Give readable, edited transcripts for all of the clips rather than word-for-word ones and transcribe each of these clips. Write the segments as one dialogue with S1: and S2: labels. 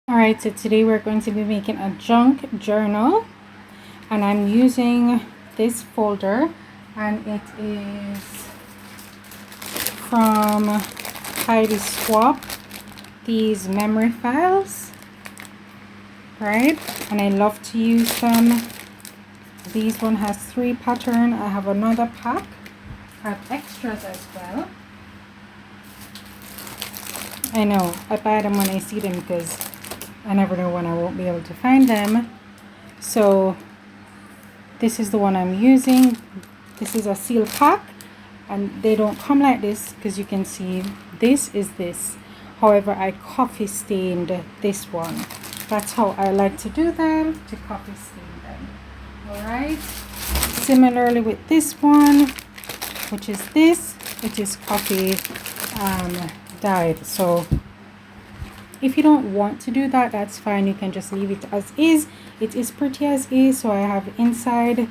S1: Alright, so today we're going to be making a junk journal, and I'm using this folder, and it is from Heidi Swap, these memory files, right? And I love to use them. This one has 3 pattern. I have another pack. I have extras as well. I know, I buy them when I see them because I never know when I won't be able to find them. So this is the one I'm using. This is a seal pack, and they don't come like this because you can see this is this. However, I coffee stained this one. That's how I like to do them, to coffee stain them. Alright. Similarly with this one, which is this, it is coffee dyed. So if you don't want to do that, that's fine. You can just leave it as is. It is pretty as is. So I have inside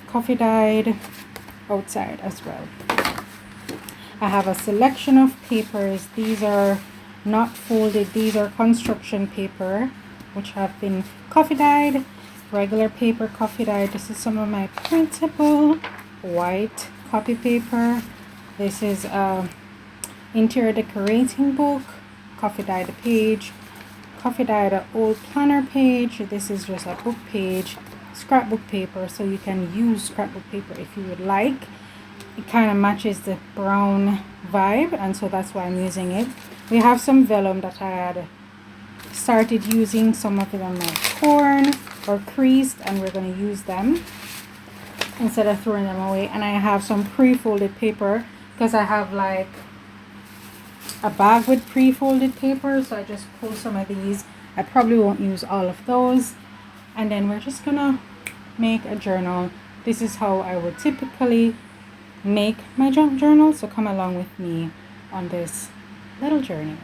S1: coffee dyed, outside as well. I have a selection of papers. These are not folded. These are construction paper, which have been coffee dyed. Regular paper, coffee dyed. This is some of my printable white copy paper. This is interior decorating book, coffee dyed page, coffee dyed old planner page. This is just a book page, scrapbook paper, so you can use scrapbook paper if you would like. It kind of matches the brown vibe, and so that's why I'm using it. We have some vellum that I had started using. Some of them are torn or creased, and we're going to use them instead of throwing them away. And I have some pre-folded paper because I have like a bag with pre-folded paper, so I just pull some of these. I probably won't use all of those, and then we're just gonna make a journal. This is how I would typically make my junk journal, so come along with me on this little journey.